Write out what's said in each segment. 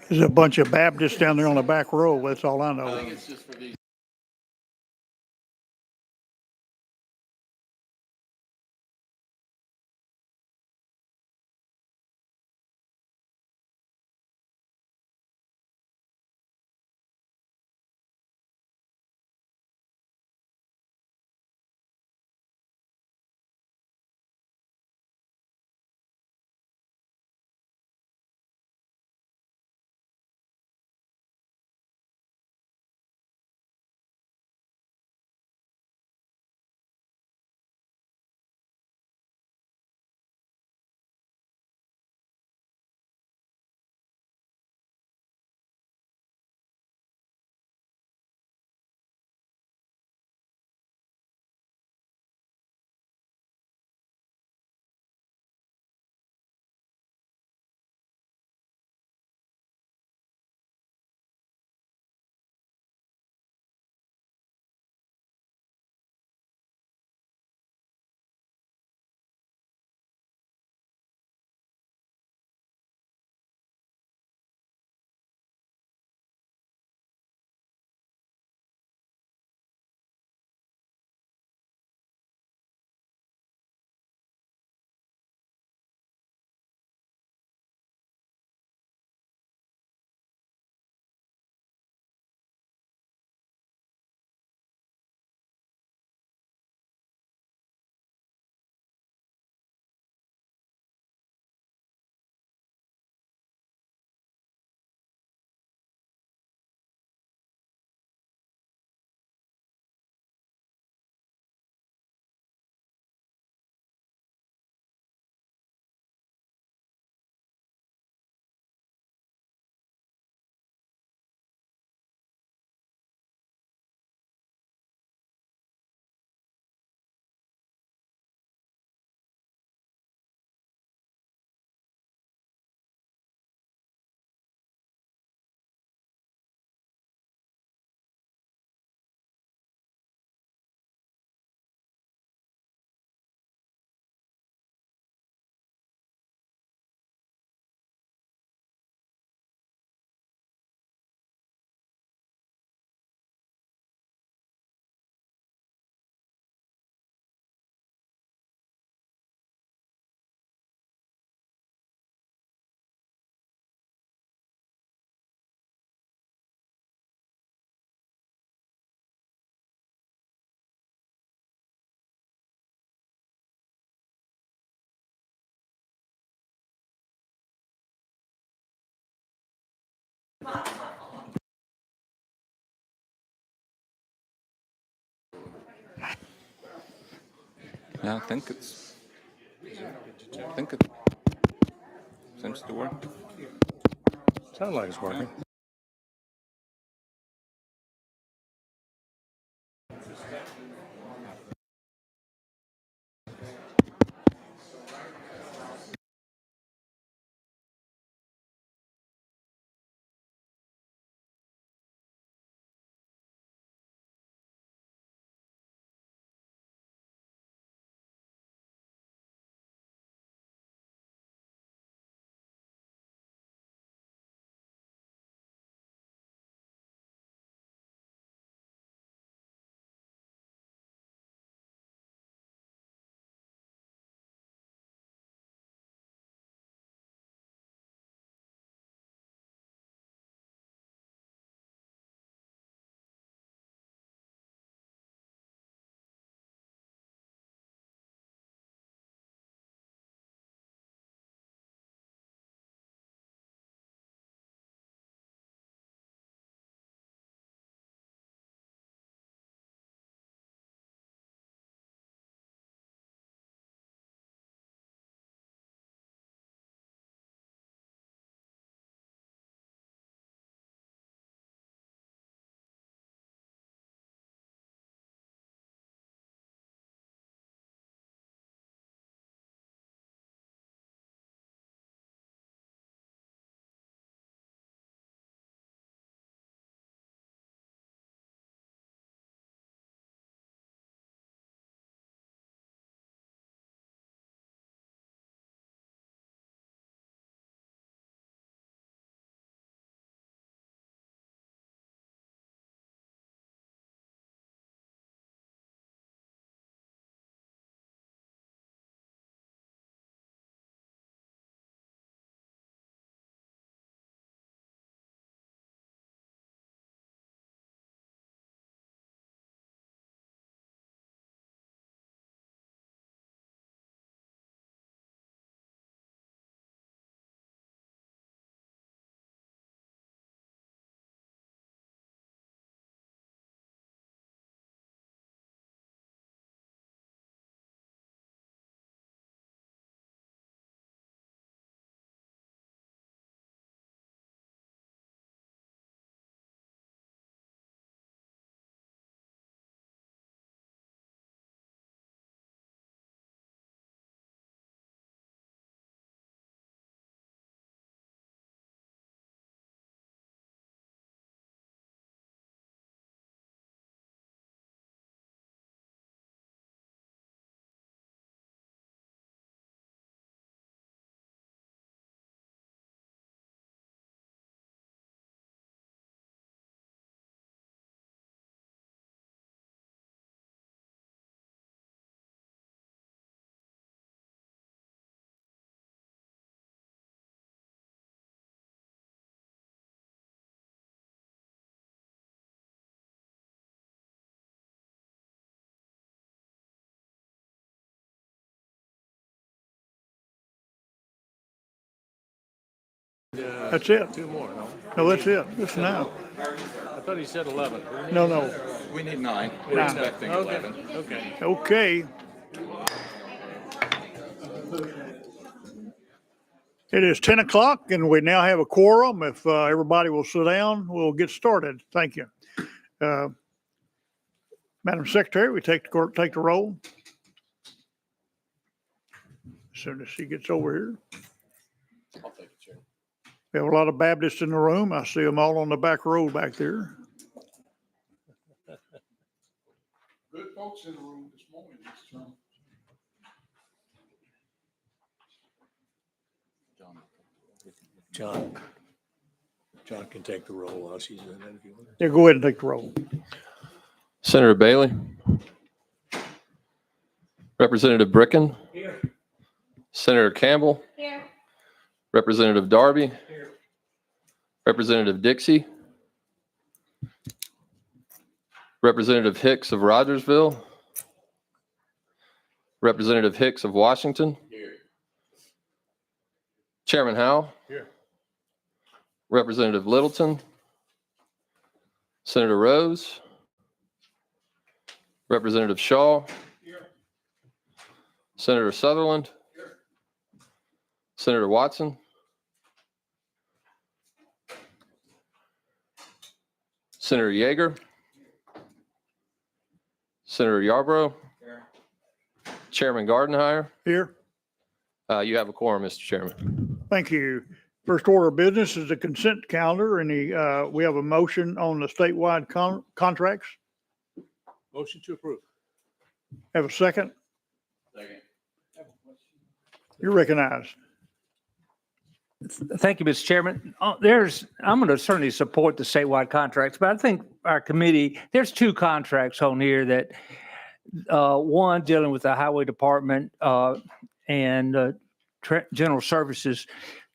There's a bunch of Baptists down there on the back row. That's all I know. Yeah, I think it seems to work. Sounds like it's working. That's it. Two more, no? No, that's it. It's now. I thought he said 11. No. We need 9. We're Nine. expecting Okay. 11. Okay. Okay. It is 10 o'clock and we now have a quorum. If everybody will sit down, we'll get started. Thank you. Madam Secretary, we take the roll. As soon as she gets over here. I'll take it, Chair. We have a lot of Baptists in the room. I see them all on the back row back there. Good folks in the room this morning, Mr. Chairman. John can take the roll while she's in it if you want. Yeah, go ahead and take the roll. Senator Bailey. Representative Bricken. Here. Senator Campbell. Here. Representative Darby. Here. Representative Dixie. Representative Hicks of Rogersville. Representative Hicks of Washington. Here. Chairman Howell. Here. Representative Littleton. Senator Rose. Representative Shaw. Here. Senator Sutherland. Here. Senator Watson. Senator Yeager. Senator Yarborough. Here. Chairman Gardenhire. Here. You have a quorum, Mr. Chairman. Thank you. First order of business is the consent calendar, and we have a motion on the statewide contracts. Motion to approve. Have a second? Second. You're recognized. Thank you, Mr. Chairman. I'm going to certainly support the statewide contracts, but I think our committee, there's two contracts on here that, one dealing with the highway department and general services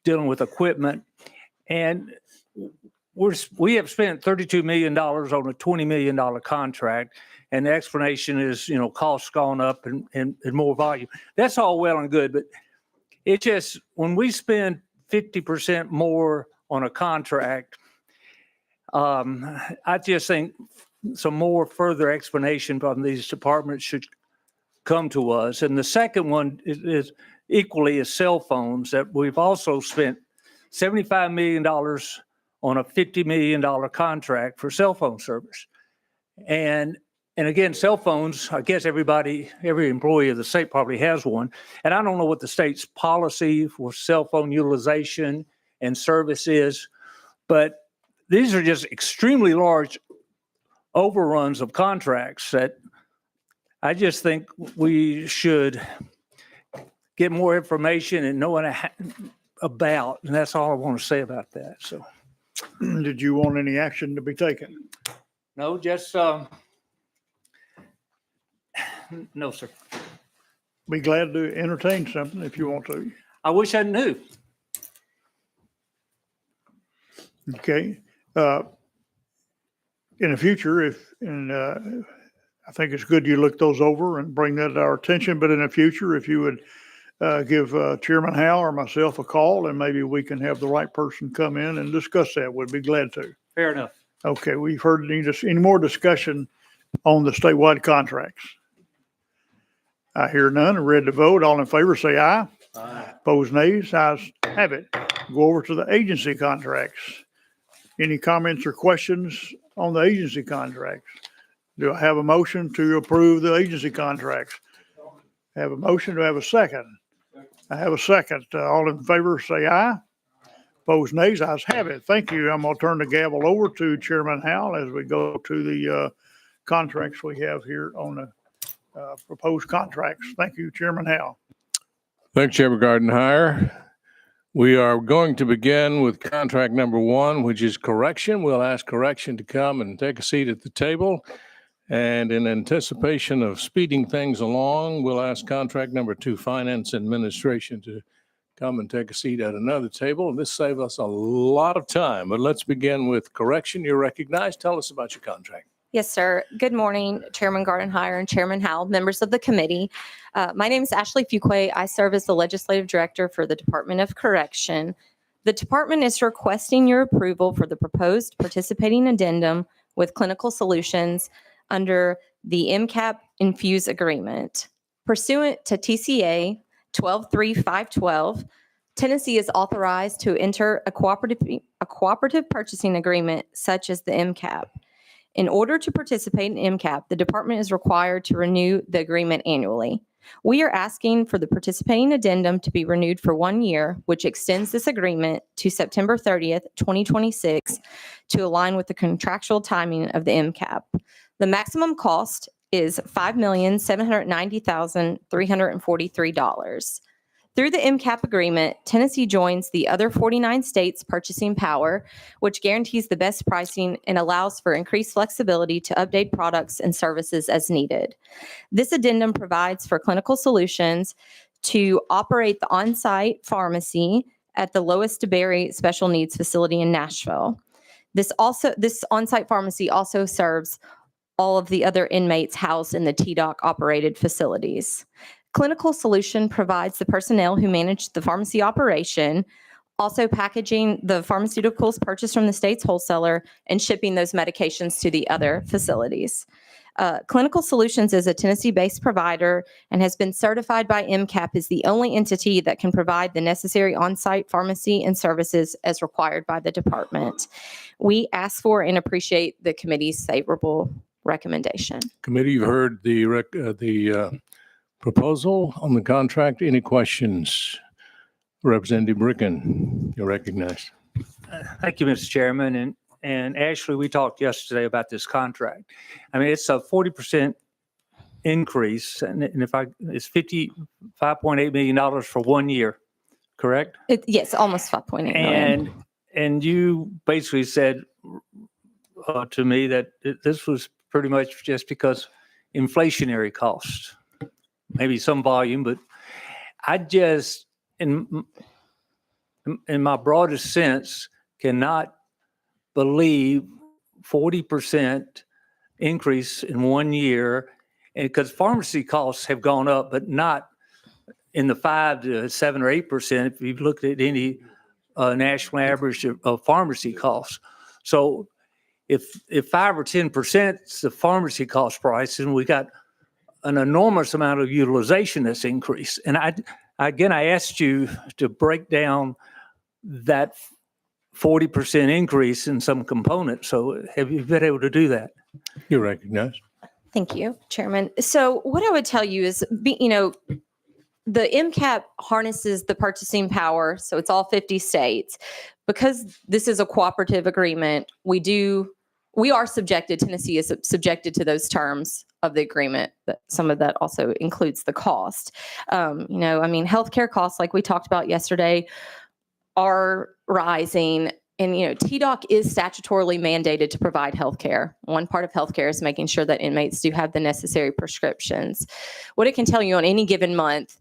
dealing with equipment. And we have spent $32 million on a $20 million contract. And the explanation is, costs gone up and more volume. That's all well and good, but it's just when we spend 50% more on a contract, I just think some more further explanation from these departments should come to us. And the second one is equally is cell phones, that we've also spent $75 million on a $50 million contract for cell phone service. And again, cell phones, I guess every employee of the state probably has one. And I don't know what the state's policy for cell phone utilization and service is, but these are just extremely large overruns of contracts that I just think we should get more information and know about. And that's all I want to say about that. So, Did you want any action to be taken? no, just, no, sir. Be glad to entertain something if you want to. I wish I knew. Okay. In the future, I think it's good you look those over and bring that to our attention, but in the future, if you would give Chairman Howell or myself a call, and maybe we can have the right person come in and discuss that, we'd be glad to. Fair enough. Okay, we've heard any more discussion on the statewide contracts? I hear none. Ready to vote. All in favor, say aye. Aye. Opposed, nays. Ayes have it. Go over to the agency contracts. Any comments or questions on the agency contracts? Do I have a motion to approve the agency contracts? I have a motion. Do I have a second? I have a second. All in favor, say aye. Opposed, nays. Ayes have it. Thank you. I'm going to turn the gavel over to Chairman Howell as we go to the contracts we have here on the proposed contracts. Thank you, Chairman Howell. Thanks, Chairman Gardenhire. We are going to begin with contract number 1, which is correction. We'll ask correction to come and take a seat at the table. And in anticipation of speeding things along, we'll ask contract number 2, finance administration, to come and take a seat at another table. And this saves us a lot of time. But let's begin with correction. You're recognized. Tell us about your contract. Yes, sir. Good morning, Chairman Gardenhire and Chairman Howell, members of the committee. My name is Ashley Fuquay. I serve as the Legislative Director for the Department of Correction. The department is requesting your approval for the proposed participating addendum with Clinical Solutions under the MCAP Infuse Agreement. Pursuant to TCA 123512, Tennessee is authorized to enter a cooperative purchasing agreement such as the MCAP. In order to participate in MCAP, the department is required to renew the agreement annually. We are asking for the participating addendum to be renewed for 1 year, which extends this agreement to September 30th, 2026, to align with the contractual timing of the MCAP. The maximum cost is $5,790,343. Through the MCAP agreement, Tennessee joins the other 49 states' purchasing power, which guarantees the best pricing and allows for increased flexibility to update products and services as needed. This addendum provides for Clinical Solutions to operate the on-site pharmacy at the Lois DeBerry Special Needs Facility in Nashville. This on-site pharmacy also serves all of the other inmates housed in the TDOC operated facilities. Clinical Solution provides the personnel who manage the pharmacy operation, also packaging the pharmaceuticals purchased from the state's wholesaler and shipping those medications to the other facilities. Clinical Solutions is a Tennessee-based provider and has been certified by MCAP as the only entity that can provide the necessary on-site pharmacy and services as required by the department. We ask for and appreciate the committee's favorable recommendation. Committee, you've heard the proposal on the contract. Any questions? Representative Bricken, you're recognized. Thank you, Mr. Chairman. And Ashley, we talked yesterday about this contract. I mean, it's a 40% increase, and it's $55.8 million for 1 year, correct? Yes, almost 5.8 million. And you basically said to me that this was pretty much just because inflationary costs, maybe some volume, but I just, in my broadest sense, cannot believe 40% increase in 1 year, because pharmacy costs have gone up, but not in the 5 to 7 or 8%. If you've looked at any national average of pharmacy costs, so if 5 or 10% is the pharmacy cost price, and we got an enormous amount of utilization that's increased. And I asked you to break down that 40% increase in some components. So have you been able to do that? You're recognized. Thank you, Chairman. So what I would tell you is, the MCAP harnesses the purchasing power, so it's all 50 states. Because this is a cooperative agreement, we are subjected, Tennessee is subjected to those terms of the agreement, but some of that also includes the cost. Healthcare costs, like we talked about yesterday, are rising. And, TDOC is statutorily mandated to provide healthcare. One part of healthcare is making sure that inmates do have the necessary prescriptions. What it can tell you on any given month,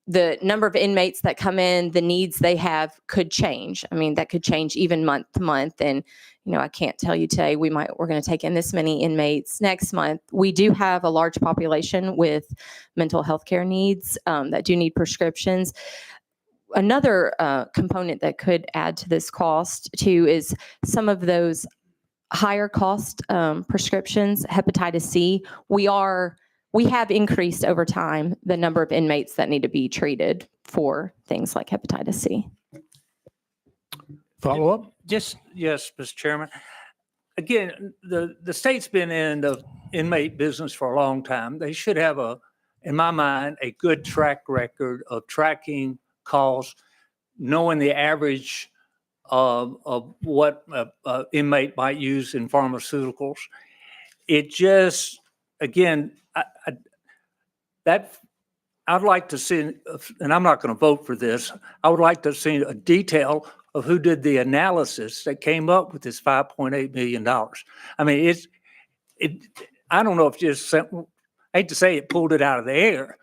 the number of inmates that come in, the needs they have could change. I mean, that could change even month to month. And, I can't tell you today, we're going to take in this many inmates next month. We do have a large population with mental health care needs that do need prescriptions. Another component that could add to this cost too is some of those higher cost prescriptions, hepatitis C. We have increased over time the number of inmates that need to be treated for things like hepatitis C. Follow up? Yes, Mr. Chairman. Again, the state's been in the inmate business for a long time. They should have in my mind, a good track record of tracking costs, knowing the average of what an inmate might use in pharmaceuticals. It just, again, I'd like to see, and I'm not going to vote for this, I would like to see a detail of who did the analysis that came up with this $5.8 million. I mean, I don't know if I hate to say it pulled it out of the air,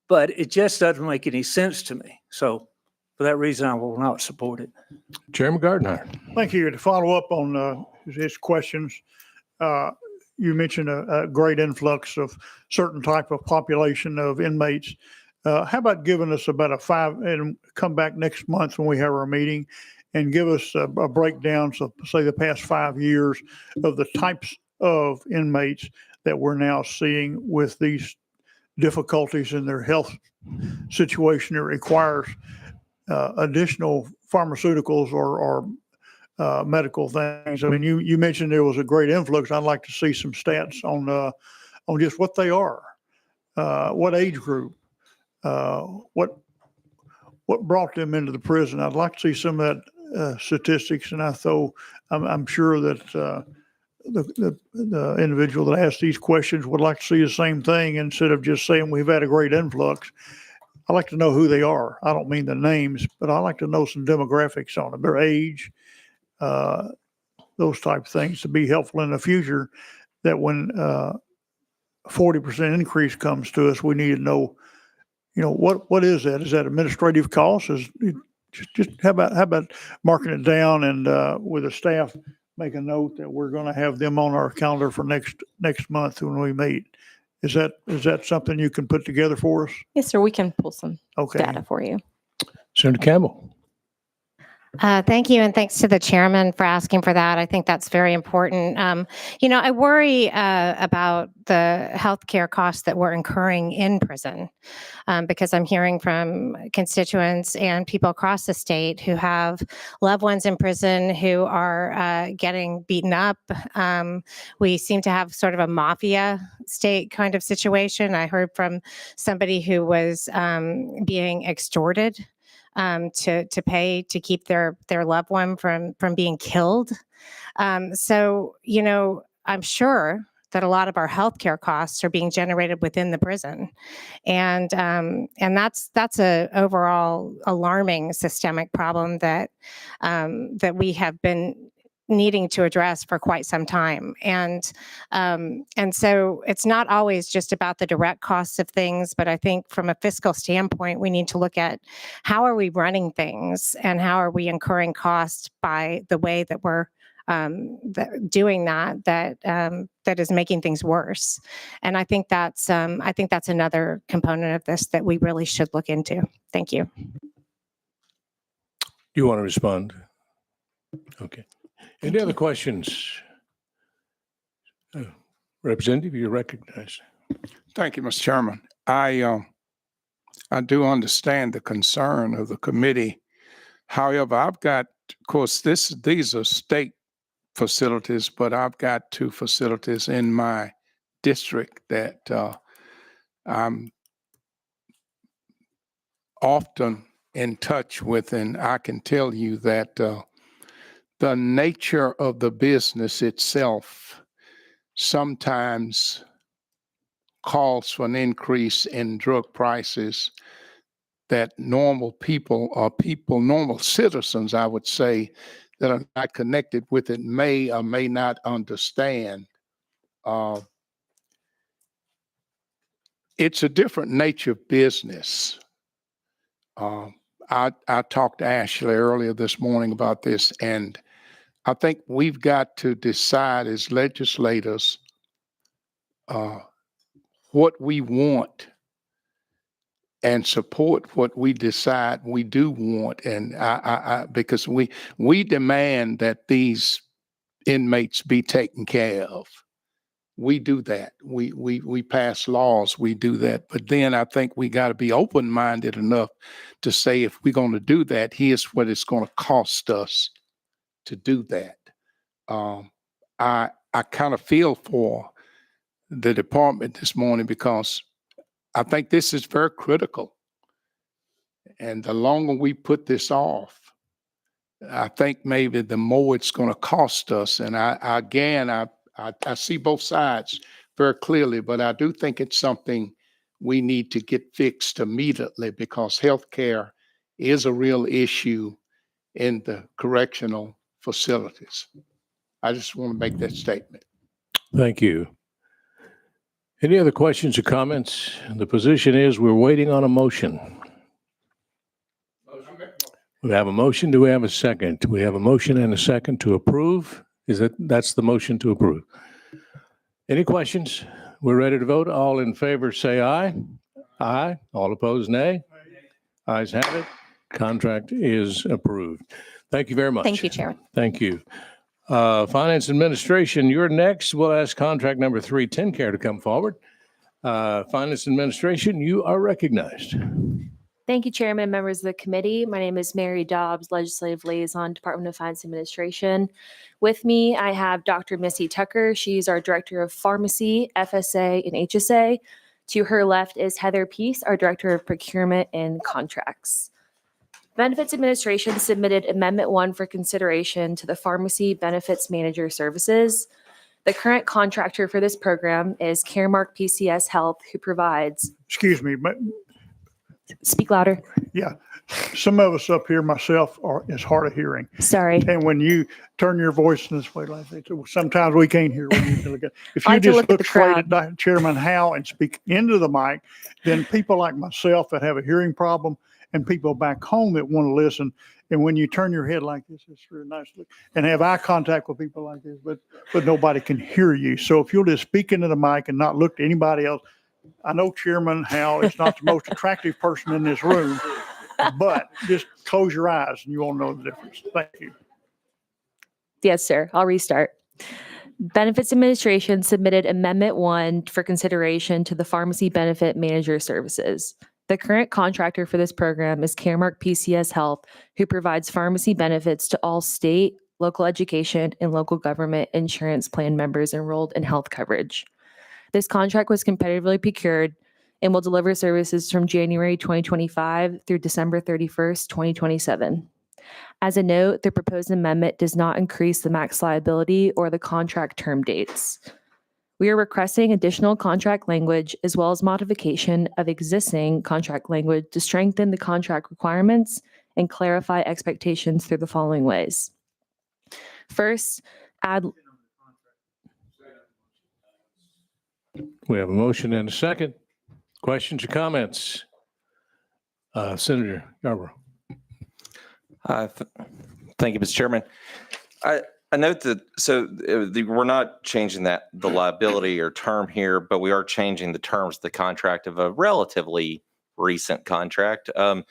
but it just doesn't make any sense to me. So for that reason, I will not support it. Chairman Gardenhire. Thank you. To follow up on his questions, you mentioned a great influx of certain type of population of inmates. How about giving us about and come back next month when we have our meeting and give us a breakdown, so say the past 5 years of the types of inmates that we're now seeing with these difficulties in their health situation that requires additional pharmaceuticals or medical things. I mean, you mentioned there was a great influx. I'd like to see some stats on just what they are, what age group, what brought them into the prison. I'd like to see some of that statistics, and I'm sure that the individual that asked these questions would like to see the same thing instead of just saying we've had a great influx. I like to know who they are. I don't mean the names, but I like to know some demographics on them, their age, those type of things to be helpful in the future. That when 40% increase comes to us, we need to know, what is that? Is that administrative costs? Just how about marking it down and with the staff make a note that we're going to have them on our calendar for next month when we meet. Is that something you can put together for us? Yes, sir. We can pull some Okay. data for you. Senator Campbell. Thank you, and thanks to the chairman for asking for that. I think that's very important. I worry about the healthcare costs that we're incurring in prison because I'm hearing from constituents and people across the state who have loved ones in prison who are getting beaten up. We seem to have sort of a mafia state kind of situation. I heard from somebody who was being extorted to pay to keep their loved one from being killed. So I'm sure that a lot of our healthcare costs are being generated within the prison, and that's a overall alarming systemic problem that we have been needing to address for quite some time. And so it's not always just about the direct costs of things, but I think from a fiscal standpoint, we need to look at how are we running things and how are we incurring costs by the way that we're doing that is making things worse. And I think that's another component of this that we really should look into. Thank you. You want to respond? Okay. Any other questions? Representative, you're recognized. Thank you, Mr. Chairman. I do understand the concern of the committee. However, I've got, of course, these are state facilities, but I've got 2 facilities in my district that I'm often in touch with, and I can tell you that the nature of the business itself sometimes calls for an increase in drug prices that normal people or normal citizens, I would say, that are not connected with it may or may not understand. It's a different nature of business. I talked to Ashley earlier this morning about this, and I think we've got to decide as legislators what we want and support what we decide we do want. And because we demand that these inmates be taken care of. We do that. We pass laws, we do that. But then I think we got to be open-minded enough to say, if we're going to do that, here's what it's going to cost us to do that. I kind of feel for the department this morning because I think this is very critical. And the longer we put this off, I think maybe the more it's going to cost us. And I see both sides very clearly, but I do think it's something we need to get fixed immediately because healthcare is a real issue in the correctional facilities. I just want to make that statement. Thank you. Any other questions or comments? The position is we're waiting on a motion. We have a motion. Do we have a second? We have a motion and a second to approve. That's the motion to approve. Any questions? We're ready to vote. All in favor, say aye. Aye. All opposed, nay. Ayes have it. Contract is approved. Thank you very much. Thank you, Chairman. Thank you. Finance Administration, you're next. We'll ask contract number 3, TennCare, to come forward. Finance Administration, you are recognized. Thank you, Chairman, members of the committee. My name is Mary Dobbs, Legislative Liaison, Department of Finance Administration. With me, I have Dr. Missy Tucker. She's our Director of Pharmacy, FSA, and HSA. To her left is Heather Peace, our Director of Procurement and Contracts. Benefits Administration submitted Amendment 1 for consideration to the Pharmacy Benefits Manager Services. The current contractor for this program is Caremark PCS Health, who provides, Excuse me, but speak louder, yeah, some of us up here, myself, is hard of hearing. sorry. And when you turn your voice in this way like that, sometimes we can't hear when you look at. If I you like to just look at look the straight at crowd. Chairman Howe and speak into the mic, then people like myself that have a hearing problem and people back home that want to listen. And when you turn your head like this, it's really nice to look and have eye contact with people like this, but nobody can hear you. So if you'll just speak into the mic and not look to anybody else. I know Chairman Howe is not the most attractive person in this room, but just close your eyes and you won't know the difference. Thank you. Yes, sir. I'll restart. Benefits Administration submitted Amendment 1 for consideration to the Pharmacy Benefit Manager Services. The current contractor for this program is Caremark PCS Health, who provides pharmacy benefits to all state, local education, and local government insurance plan members enrolled in health coverage. This contract was competitively procured and will deliver services from January 2025 through December 31st, 2027. As a note, the proposed amendment does not increase the max liability or the contract term dates. We are requesting additional contract language as well as modification of existing contract language to strengthen the contract requirements and clarify expectations through the following ways. First, add We have a motion and a second. Questions or comments? Senator Yarborough. Thank you, Mr. Chairman. I note that, we're not changing the liability or term here, but we are changing the terms of the contract of a relatively recent contract. Are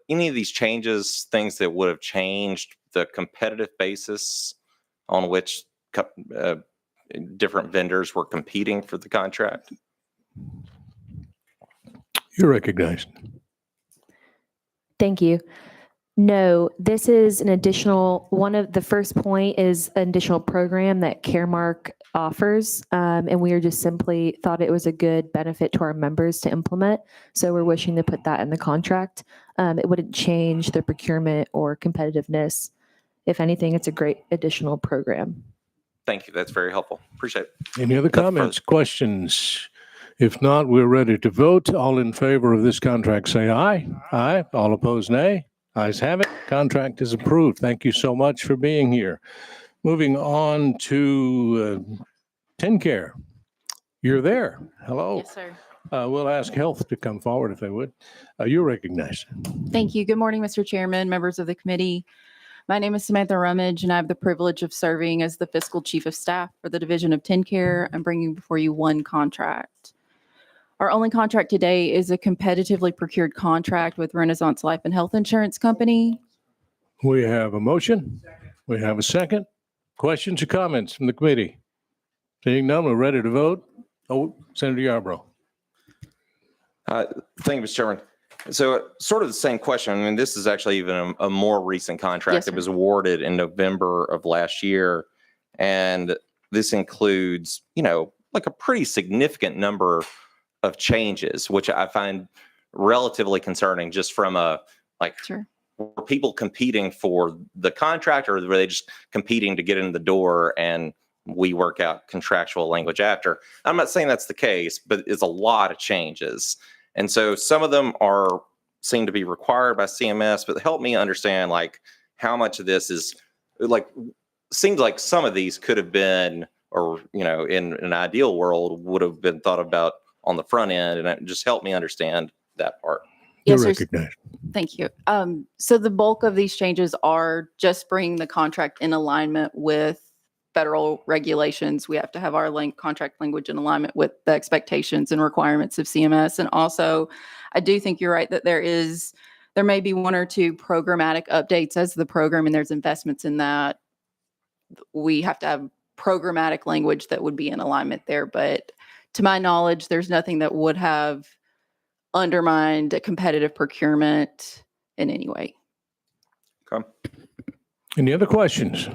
any of these changes things that would have changed the competitive basis on which different vendors were competing for the contract? You're recognized. Thank you. No, this is an additional, one of the first point is an additional program that Caremark offers. And we are just simply thought it was a good benefit to our members to implement. So we're wishing to put that in the contract. It wouldn't change the procurement or competitiveness. If anything, it's a great additional program. Thank you. That's very helpful. Appreciate it. Any other comments, questions? If not, we're ready to vote. All in favor of this contract, say aye. Aye. All opposed, nay. Ayes have it. Contract is approved. Thank you so much for being here. Moving on to TennCare. You're there. Hello. Yes, sir. We'll ask Health to come forward if they would. You're recognized. Thank you. Good morning, Mr. Chairman, members of the committee. My name is Samantha Rummage, and I have the privilege of serving as the Fiscal Chief of Staff for the Division of TennCare. I'm bringing before you one contract. Our only contract today is a competitively procured contract with Renaissance Life and Health Insurance Company. We have a motion. We have a second. Questions or comments from the committee? Seeing none, we're ready to vote. Oh, Senator Yarborough. Thank you, Mr. Chairman. So sort of the same question. I mean, this is actually even a more recent contract. Yes, sir. It was awarded in November of last year. And this includes, like a pretty significant number of changes, which I find relatively concerning just from Sure. were people competing for the contract or were they just competing to get in the door and we work out contractual language after? I'm not saying that's the case, but it's a lot of changes. And so some of them seem to be required by CMS, but help me understand how much of this is seems like some of these could have been, or, in an ideal world would have been thought about on the front end. And just help me understand that part. You're Yes, sir. recognized. Thank you. So the bulk of these changes are just bringing the contract in alignment with federal regulations. We have to have our contract language in alignment with the expectations and requirements of CMS. And also, I do think you're right that there may be one or two programmatic updates as the program, and there's investments in that. We have to have programmatic language that would be in alignment there. But to my knowledge, there's nothing that would have undermined a competitive procurement in any way. Okay. Any other questions?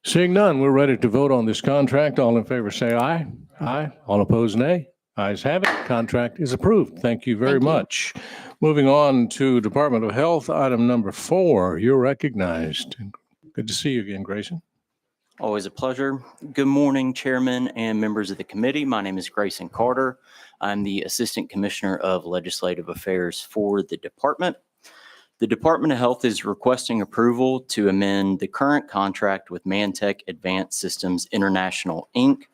Seeing none, we're ready to vote on this contract. All in favor, say aye. Aye. All opposed, nay. Ayes have it. Contract is approved. Thank you very Thank you. much. Moving on to Department of Health, item number 4. You're recognized. Good to see you again, Grayson. Always a pleasure. Good morning, Chairman and members of the committee. My name is Grayson Carter. I'm the Assistant Commissioner of Legislative Affairs for the department. The Department of Health is requesting approval to amend the current contract with Mantech Advanced Systems International, Inc.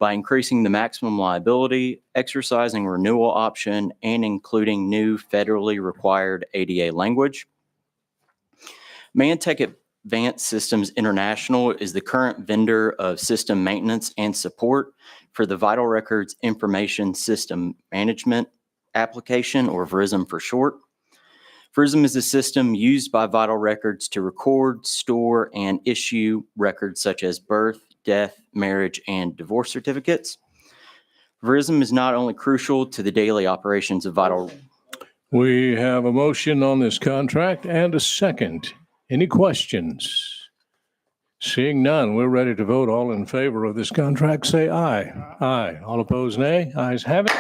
by increasing the maximum liability, exercising renewal option, and including new federally required ADA language. Mantech Advanced Systems International is the current vendor of system maintenance and support for the Vital Records Information System Management application, or VRISM for short. VRISM is a system used by Vital Records to record, store, and issue records such as birth, death, marriage, and divorce certificates. VRISM is not only crucial to the daily operations of Vital. We have a motion on this contract and a second. Any questions? Seeing none, we're ready to vote. All in favor of this contract, say aye. Aye. All opposed, nay. Ayes have it.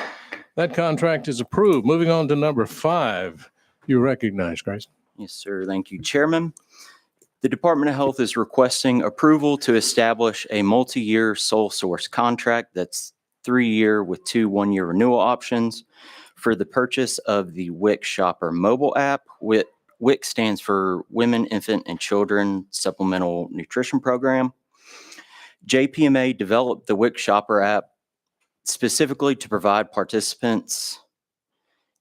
That contract is approved. Moving on to number 5. You recognize, Grace. Yes, sir. Thank you, Chairman. The Department of Health is requesting approval to establish a multi-year sole source contract that's 3-year with 2 one-year renewal options for the purchase of the WIC Shopper mobile app. WIC stands for Women, Infant, and Children Supplemental Nutrition Program. JPMA developed the WIC Shopper app specifically to provide participants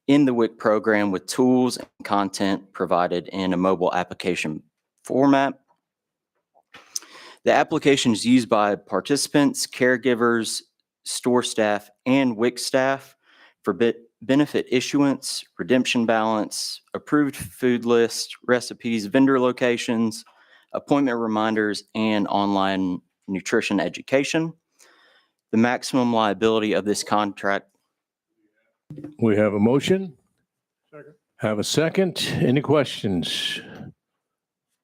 in the WIC program with tools and content provided in a mobile application format. The application is used by participants, caregivers, store staff, and WIC staff for benefit issuance, redemption balance, approved food list, recipes, vendor locations, appointment reminders, and online nutrition education. The maximum liability of this contract. We have a motion. Have a second. Any questions?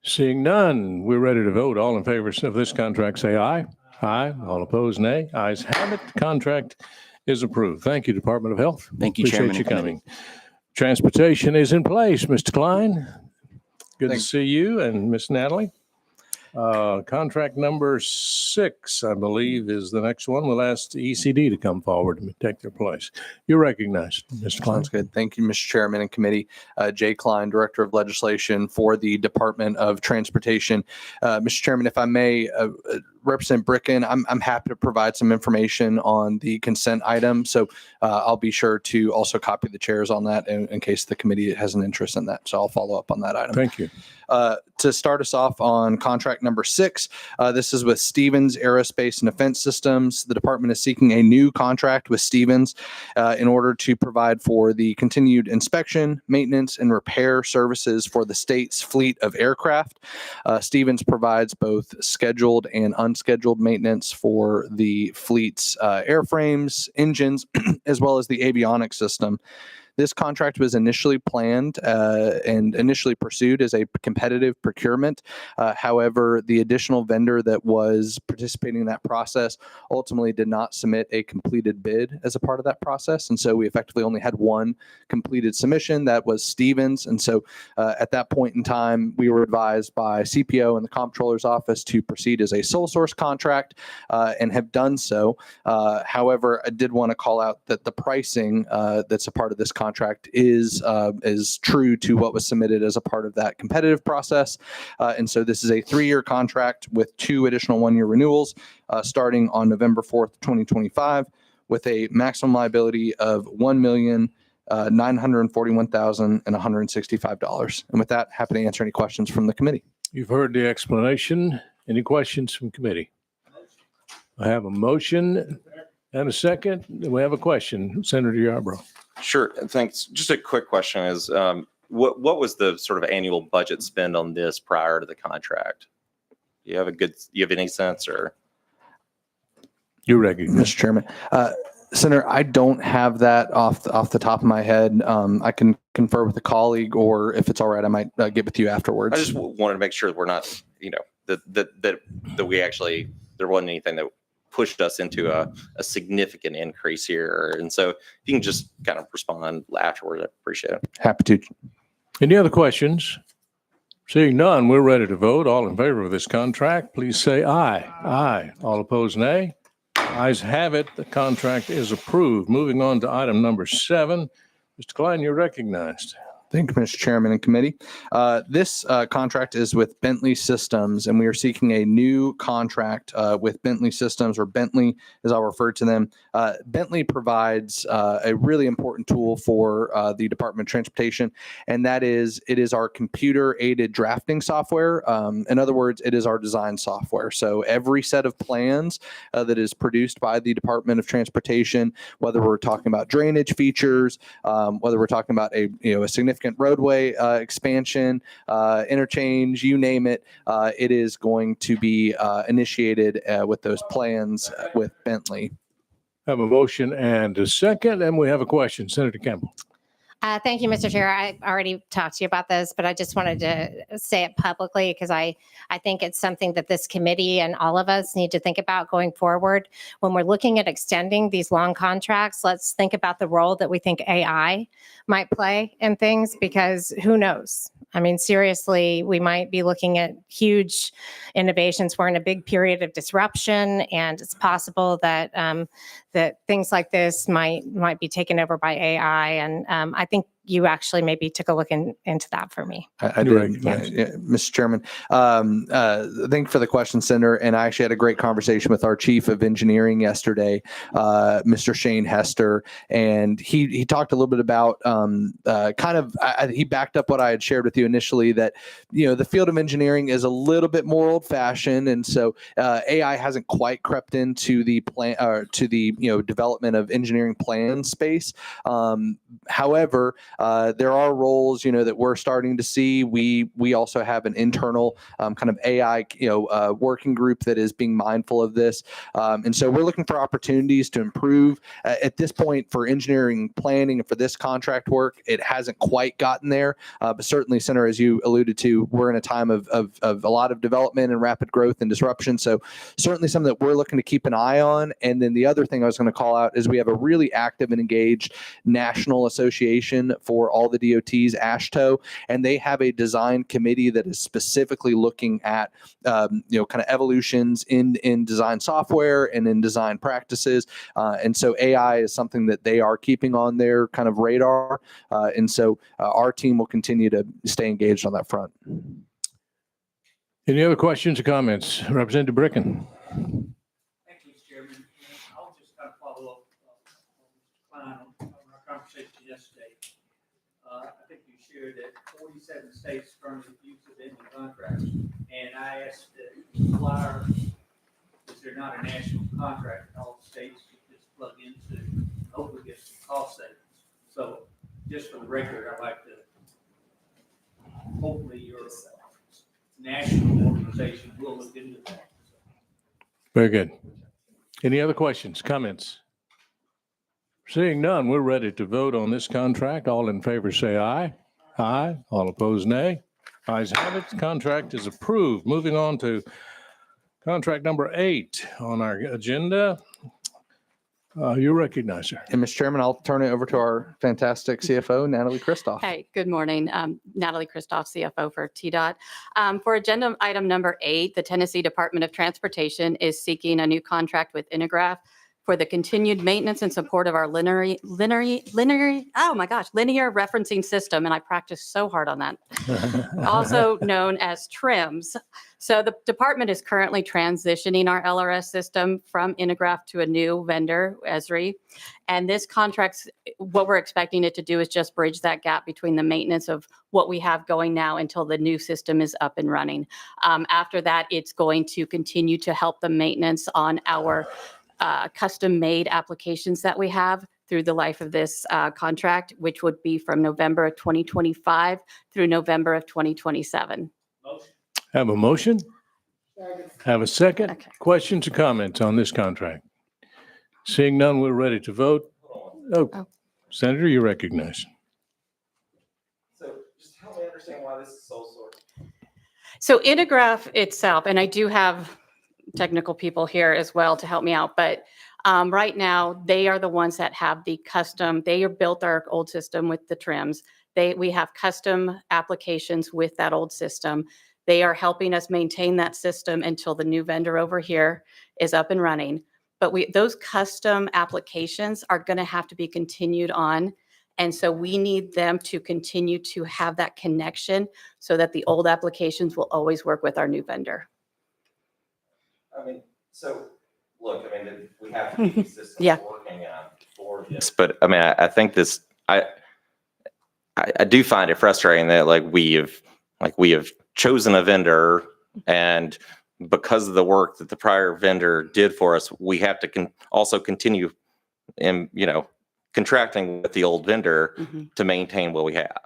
Seeing none, we're ready to vote. All in favor of this contract, say aye. Aye. All opposed, nay. Ayes have it. Contract is approved. Thank you, Department of Health. Thank you, Chairman Appreciate you and committee. coming. Transportation is in place. Mr. Klein, good to Thank- see you, and Miss Natalie. Contract number 6, I believe, is the next one. We'll ask the ECD to come forward and take their place. You're recognized, Mr. Klein. Sounds good. Thank you, Mr. Chairman and committee. Jay Klein, Director of Legislation for the Department of Transportation. Mr. Chairman, if I may, Representative Bricken, I'm happy to provide some information on the consent item. So I'll be sure to also copy the chairs on that in case the committee has an interest in that. So I'll follow up on that item. Thank you. To start us off on contract number 6, this is with Stevens Aerospace and Defense Systems. The department is seeking a new contract with Stevens in order to provide for the continued inspection, maintenance, and repair services for the state's fleet of aircraft. Stevens provides both scheduled and unscheduled maintenance for the fleet's airframes, engines, as well as the avionics system. This contract was initially planned and initially pursued as a competitive procurement. However, the additional vendor that was participating in that process ultimately did not submit a completed bid as a part of that process. And so we effectively only had one completed submission. That was Stevens. And so at that point in time, we were advised by CPO and the Comptroller's Office to proceed as a sole source contract and have done so. However, I did want to call out that the pricing that's a part of this contract is true to what was submitted as a part of that competitive process. And so this is a 3-year contract with 2 additional 1-year renewals starting on November 4th, 2025, with a maximum liability of $1,941,165. And with that, happy to answer any questions from the committee. You've heard the explanation. Any questions from committee? I have a motion and a second. We have a question. Senator Yarbrough. Sure, thanks. Just a quick question is, what was the sort of annual budget spend on this prior to the contract? You have any sense or? You recognize. Mr. Chairman. Senator, I don't have that off the top of my head. I can confer with a colleague, or if it's all right, I might get with you afterwards. I just wanted to make sure that we're not, that we actually, there wasn't anything that pushed us into a significant increase here. And so if you can just kind of respond afterwards, I appreciate it. Happy to. Any other questions? Seeing none, we're ready to vote. All in favor of this contract, please say aye. Aye. All opposed, nay. Ayes have it. The contract is approved. Moving on to item number 7. Mr. Klein, you're recognized. Thank you, Mr. Chairman and committee. This contract is with Bentley Systems, and we are seeking a new contract with Bentley Systems, or Bentley as I'll refer to them. Bentley provides a really important tool for the Department of Transportation, and that is, it is our computer-aided drafting software. In other words, it is our design software. So every set of plans that is produced by the Department of Transportation, whether we're talking about drainage features, whether we're talking about a significant roadway expansion, interchange, you name it, it is going to be initiated with those plans with Bentley. Have a motion and a second, and we have a question. Senator Campbell. Thank you, Mr. Chair. I already talked to you about this, but I just wanted to say it publicly because I think it's something that this committee and all of us need to think about going forward. When we're looking at extending these long contracts, let's think about the role that we think AI might play in things, because who knows? I mean, seriously, we might be looking at huge innovations. We're in a big period of disruption, and it's possible that that things like this might be taken over by AI. And I think you actually maybe took a look into that for me. I did, Mr. Chairman. Thank you for the question, Senator. And I actually had a great conversation with our Chief of Engineering yesterday, Mr. Shane Hester, and he talked a little bit about he backed up what I had shared with you initially, that the field of engineering is a little bit more old-fashioned, and so AI hasn't quite crept into the plan to the development of engineering plan space. However, there are roles, that we're starting to see. We also have an internal kind of AI, working group that is being mindful of this. And so we're looking for opportunities to improve. At this point, for engineering planning and for this contract work, it hasn't quite gotten there. But certainly, Senator, as you alluded to, we're in a time of a lot of development and rapid growth and disruption. So certainly something that we're looking to keep an eye on. And then the other thing I was going to call out is we have a really active and engaged national association for all the DOTs, AASHTO, and they have a design committee that is specifically looking at kind of evolutions in design software and in design practices. And so AI is something that they are keeping on their kind of radar. And so our team will continue to stay engaged on that front. Any other questions or comments? Representative Bricken. Thank you, Mr. Chairman. I'll just kind of follow up on our conversation yesterday. I think you shared that 47 states currently use the Bentley contracts, and I asked the supplier, is there not a national contract that all the states could just plug into, hopefully get some cost savings? So just for the record, I'd like to, hopefully your national organization will look into that. Very good. Any other questions, comments? Seeing none, we're ready to vote on this contract. All in favor say aye. Aye. All opposed, nay. Ayes have it. The contract is approved. Moving on to contract number 8 on our agenda. You recognize her. And Mr. Chairman, I'll turn it over to our fantastic CFO, Natalie Kristoff. Hey, good morning. Natalie Kristoff, CFO for TDOT. For agenda item number 8, the Tennessee Department of Transportation is seeking a new contract with Intergraph for the continued maintenance and support of our linear referencing system. And I practiced so hard on that. Also known as TRIMS. So the department is currently transitioning our LRS system from Integraph to a new vendor, Esri. And this contract's, what we're expecting it to do is just bridge that gap between the maintenance of what we have going now until the new system is up and running. After that, it's going to continue to help the maintenance on our custom-made applications that we have through the life of this contract, which would be from November of 2025 through November of 2027. Have a motion? Have a second? Okay. Questions or comments on this contract? Seeing none, we're ready to vote. Oh, Senator, you're recognized. So just help me understand why this is sole source. So Integraph itself, and I do have technical people here as well to help me out, but right now they are the ones that have the custom, they are built our old system with the trims. We have custom applications with that old system. They are helping us maintain that system until the new vendor over here is up and running. But those custom applications are going to have to be continued on. And so we need them to continue to have that connection so that the old applications will always work with our new vendor. I mean, so look, I mean, we have to keep these systems Yeah. working for this, but I mean, I think this, I do find it frustrating that we have chosen a vendor, and because of the work that the prior vendor did for us, we have to also continue in, contracting with the old vendor to maintain what we have.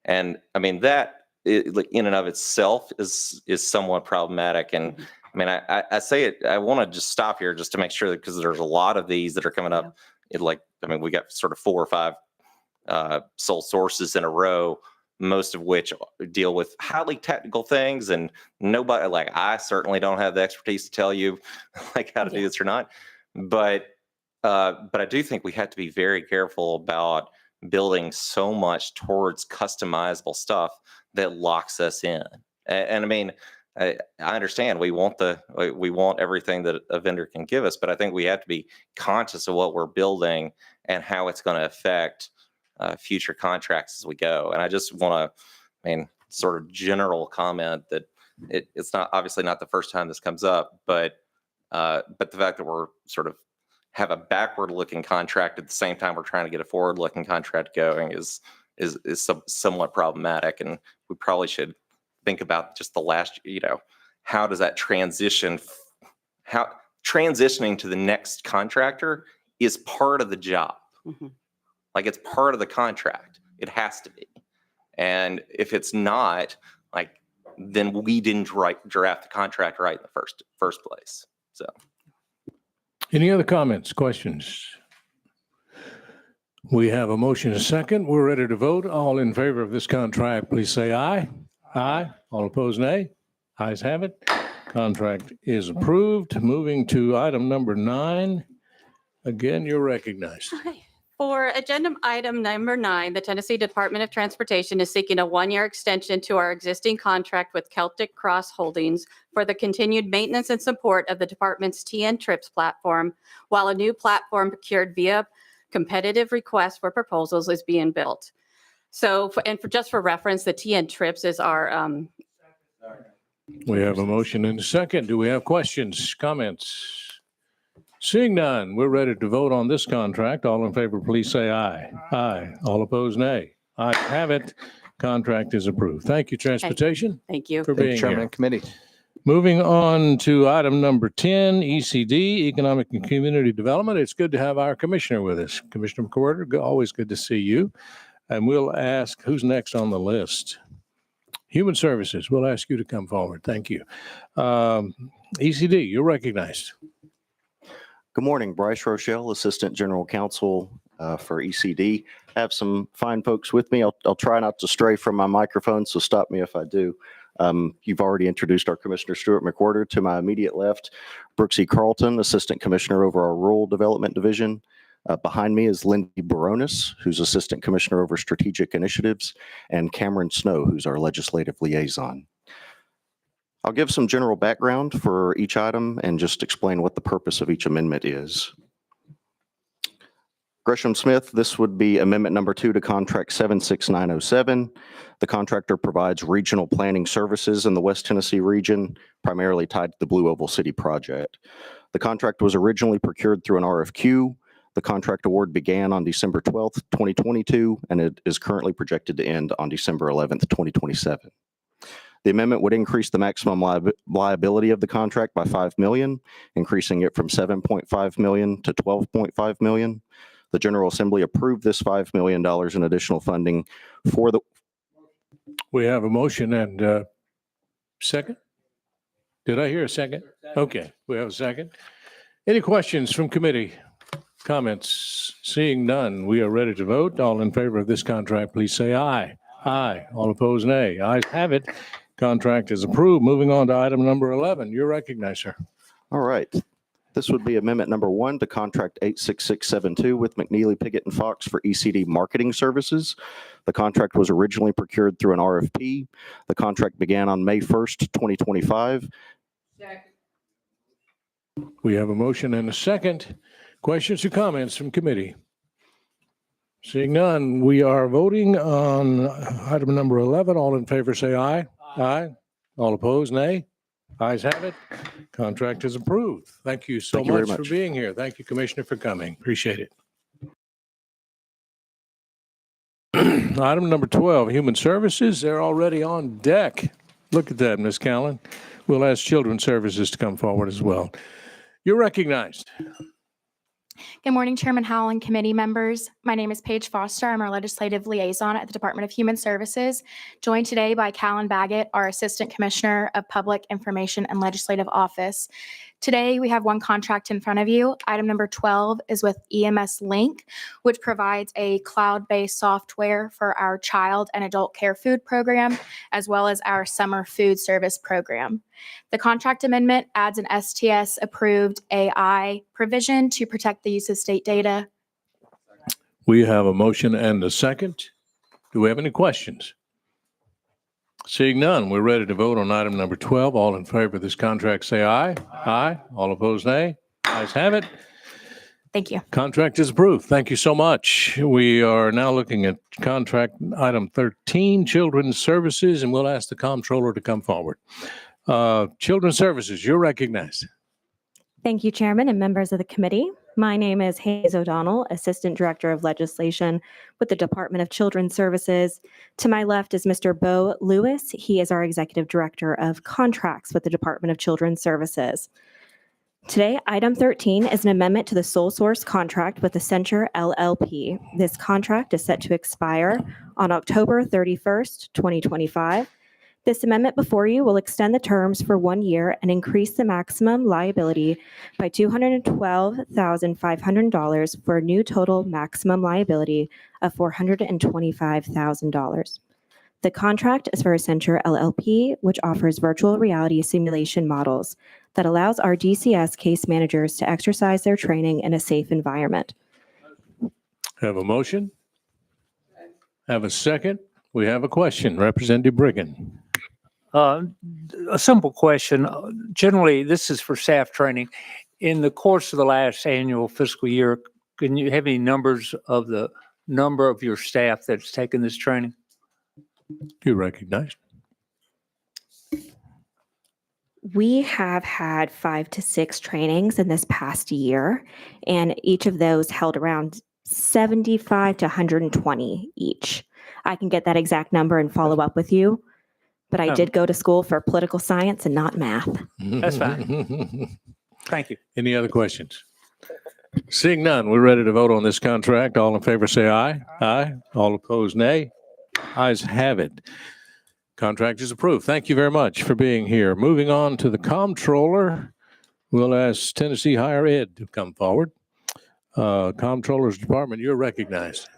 And I mean, that in and of itself is somewhat problematic. And I mean, I say it, I want to just stop here just to make sure that, because there's a lot of these that are coming up. We got sort of 4 or 5 sole sources in a row, most of which deal with highly technical things, and nobody, I certainly don't have the expertise to tell you how to do this or not. But I do think we have to be very careful about building so much towards customizable stuff that locks us in. And I mean, I understand we want everything that a vendor can give us, but I think we have to be conscious of what we're building and how it's going to affect future contracts as we go. And I just want to, sort of general comment that it's not obviously not the first time this comes up, but the fact that we're sort of have a backward-looking contract at the same time we're trying to get a forward-looking contract going is somewhat problematic, and we probably should think about just the last, how does that transition? How transitioning to the next contractor is part of the job. It's part of the contract. It has to be. And if it's not, then we didn't draft the contract right in the first place. So. Any other comments, questions? We have a motion and a second. We're ready to vote. All in favor of this contract, please say aye. Aye. All opposed, nay. Ayes have it. Contract is approved. Moving to item number 9. Again, you're recognized. Okay. For agenda item number 9, the Tennessee Department of Transportation is seeking a 1-year extension to our existing contract with Celtic Cross Holdings for the continued maintenance and support of the department's TN Trips platform, while a new platform procured via competitive request for proposals is being built. So, just for reference, the TN Trips is our. We have a motion and a second. Do we have questions, comments? Seeing none, we're ready to vote on this contract. All in favor, please say aye. Aye. All opposed, nay. Ayes have it. Contract is approved. Thank you, Transportation, Thank you. for Thank you, being Chairman here. and committee. Moving on to item number 10, ECD, Economic and Community Development. It's good to have our commissioner with us. Commissioner McWhorter, always good to see you. And we'll ask who's next on the list. Human Services, we'll ask you to come forward. Thank you. ECD, you're recognized. Good morning, Bryce Rochelle, Assistant General Counsel for ECD. I have some fine folks with me. I'll try not to stray from my microphone, so stop me if I do. You've already introduced our Commissioner Stuart McWhorter. To my immediate left, Brooksy Carlton, Assistant Commissioner over our Rural Development Division. Behind me is Lindy Baronis, who's Assistant Commissioner over Strategic Initiatives, and Cameron Snow, who's our Legislative Liaison. I'll give some general background for each item and just explain what the purpose of each amendment is. Gresham Smith, this would be amendment number 2 to contract 76907. The contractor provides regional planning services in the West Tennessee region, primarily tied to the Blue Oval City project. The contract was originally procured through an RFQ. The contract award began on December 12th, 2022, and it is currently projected to end on December 11th, 2027. The amendment would increase the maximum liability of the contract by $5 million, increasing it from $7.5 million to $12.5 million. The General Assembly approved this $5 million in additional funding for the. We have a motion and second? Did I hear a second? Okay, we have a second. Any questions from committee? Comments? Seeing none, we are ready to vote. All in favor of this contract, please say aye. Aye. All opposed, nay. Ayes have it. Contract is approved. Moving on to item number 11. You're recognized, sir. All right. This would be amendment number 1 to contract 86672 with McNeely, Piggott, and Fox for ECD marketing services. The contract was originally procured through an RFP. The contract began on May 1st, 2025. We have a motion and a second. Questions or comments from committee? Seeing none, we are voting on item number 11. All in favor, say aye. Aye. All opposed, nay. Ayes have it. Contract is approved. Thank you so Thank you very much for much. being here. Thank you, Commissioner, for coming. Appreciate it. Item number 12, Human Services. They're already on deck. Look at that, Ms. Callan. We'll ask Children's Services to come forward as well. You're recognized. Good morning, Chairman Howell and committee members. My name is Paige Foster. I'm our legislative liaison at the Department of Human Services, joined today by Callan Baggett, our Assistant Commissioner of Public Information and Legislative Office. Today, we have one contract in front of you. Item number 12 is with EMS Link, which provides a cloud-based software for our child and adult care food program, as well as our summer food service program. The contract amendment adds an STS-approved AI provision to protect the use of state data. We have a motion and a second. Do we have any questions? Seeing none, we're ready to vote on item number 12. All in favor of this contract, say aye. Aye. All opposed, nay. Ayes have it. Thank you. Contract is approved. Thank you so much. We are now looking at contract item 13, Children's Services, and we'll ask the comptroller to come forward. Children's Services, you're recognized. Thank you, Chairman and members of the committee. My name is Hayes O'Donnell, Assistant Director of Legislation with the Department of Children's Services. To my left is Mr. Bo Lewis. He is our Executive Director of Contracts with the Department of Children's Services. Today, item 13 is an amendment to the sole source contract with Accenture LLP. This contract is set to expire on October 31st, 2025. This amendment before you will extend the terms for 1 year and increase the maximum liability by $212,500 for a new total maximum liability of $425,000. The contract is for Accenture LLP, which offers virtual reality simulation models that allows our DCS case managers to exercise their training in a safe environment. Have a motion? Have a second? We have a question. Representative Brigham. A simple question. Generally, this is for staff training. In the course of the last annual fiscal year, can you have any numbers of the number of your staff that's taken this training? You're recognized. We have had 5 to 6 trainings in this past year, and each of those held around 75 to 120 each. I can get that exact number and follow up with you, but I did go to school for political science and not math. That's fine. Thank you. Any other questions? Seeing none, we're ready to vote on this contract. All in favor, say aye. Aye. All opposed, nay. Ayes have it. Contract is approved. Thank you very much for being here. Moving on to the comptroller, we'll ask Tennessee Higher Ed to come forward. Comptroller's Department, you're recognized.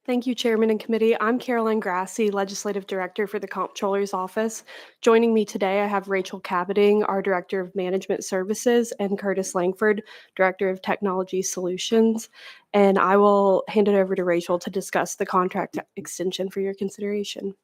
Thank you, Chairman and Committee. I'm Caroline Grassi, Legislative Director for the Comptroller's Office. Joining me today, I have Rachel Caboting, our Director of Management Services, and Curtis Langford, Director of Technology Solutions. And I will hand it over to Rachel to discuss the contract extension for your consideration.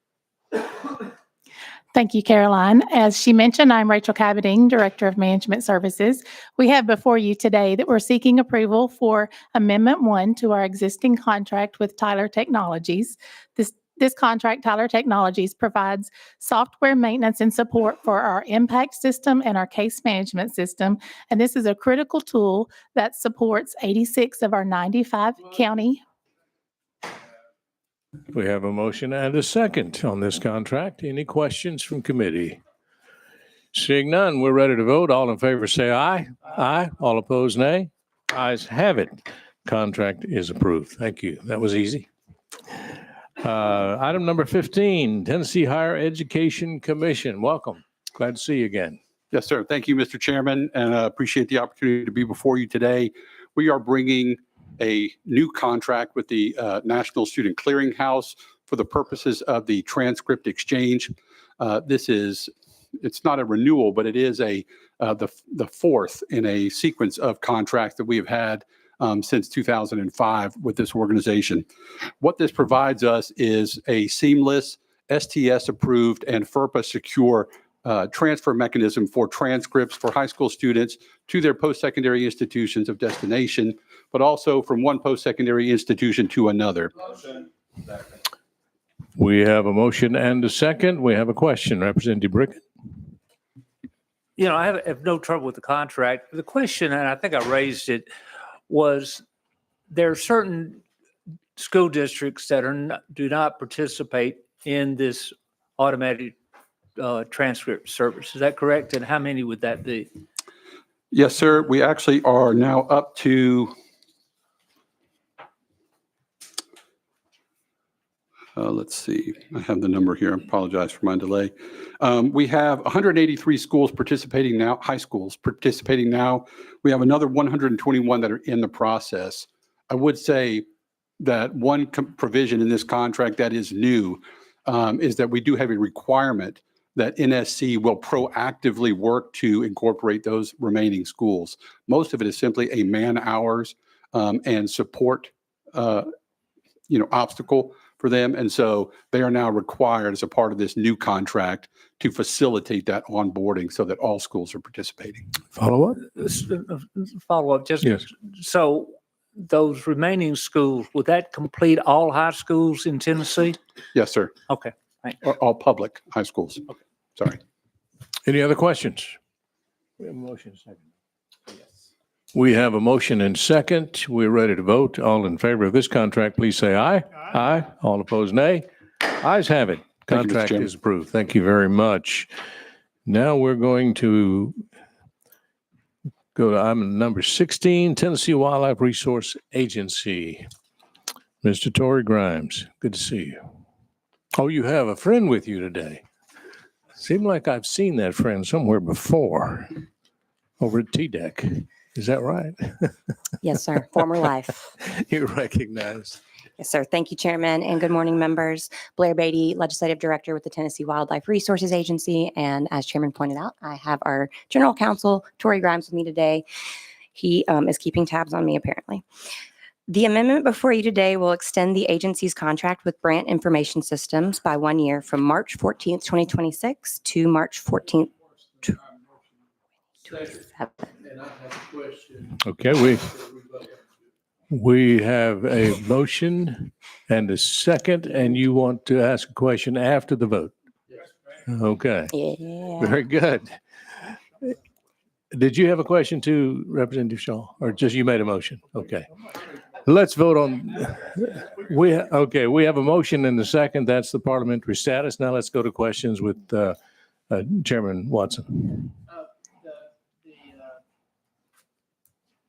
Thank you, Caroline. As she mentioned, I'm Rachel Cabading, Director of Management Services. We have before you today that we're seeking approval for Amendment 1 to our existing contract with Tyler Technologies. This contract, Tyler Technologies, provides software maintenance and support for our impact system and our case management system. And this is a critical tool that supports 86 of our 95 county. We have a motion and a second on this contract. Any questions from committee? Seeing none, we're ready to vote. All in favor say aye. Aye. All opposed, nay. Ayes have it. Contract is approved. Thank you. That was easy. Item number 15, Tennessee Higher Education Commission. Welcome. Glad to see you again. Yes, sir. Thank you, Mr. Chairman, and appreciate the opportunity to be before you today. We are bringing a new contract with the National Student Clearinghouse for the purposes of the transcript exchange. It's not a renewal, but it is the fourth in a sequence of contracts that we have had since 2005 with this organization. What this provides us is a seamless, STS-approved and FERPA-secure transfer mechanism for transcripts for high school students to their post-secondary institutions of destination, but also from one post-secondary institution to another. We have a motion and a second. We have a question. Representative Brickett. You know, I have no trouble with the contract. The question, and I think I raised it, was there are certain school districts that do not participate in this automatic transcript service. Is that correct? And how many would that be? Yes, sir. We actually are now up to let's see. I have the number here. I apologize for my delay. We have 183 schools participating now, high schools participating now. We have another 121 that are in the process. I would say that one provision in this contract that is new is that we do have a requirement that NSC will proactively work to incorporate those remaining schools. Most of it is simply a man-hours and support obstacle for them. And so they are now required as a part of this new contract to facilitate that onboarding so that all schools are participating. Follow up? Follow up. Just yes. So those remaining schools, would that complete all high schools in Tennessee? Yes, sir. Okay. Thanks. Or all public high schools. Okay. Sorry. Any other questions? We have a motion second. We have a motion and second. We're ready to vote. All in favor of this contract, please say aye. Aye. All opposed, nay. Ayes have it. Contract is approved. Thank you very much. Now we're going to go to item number 16, Tennessee Wildlife Resource Agency. Mr. Torrey Grimes, good to see you. Oh, you have a friend with you today. Seemed like I've seen that friend somewhere before over at T-Deck. Is that right? Yes, sir. Former life. You're recognized. Yes, sir. Thank you, Chairman, and good morning, members. Blair Beatty, Legislative Director with the Tennessee Wildlife Resources Agency. And as Chairman pointed out, I have our General Counsel, Torrey Grimes, with me today. He is keeping tabs on me, apparently. The amendment before you today will extend the agency's contract with Brandt Information Systems by 1 year from March 14th, 2026 to March 14th, 2027. Okay, we have a motion and a second, and you want to ask a question after the vote? Okay. Yeah. Very good. Did you have a question too, Representative Shaw, or just you made a motion? Okay. Let's vote on, we have a motion and a second. That's the parliamentary status. Now let's go to questions with Chairman Watson.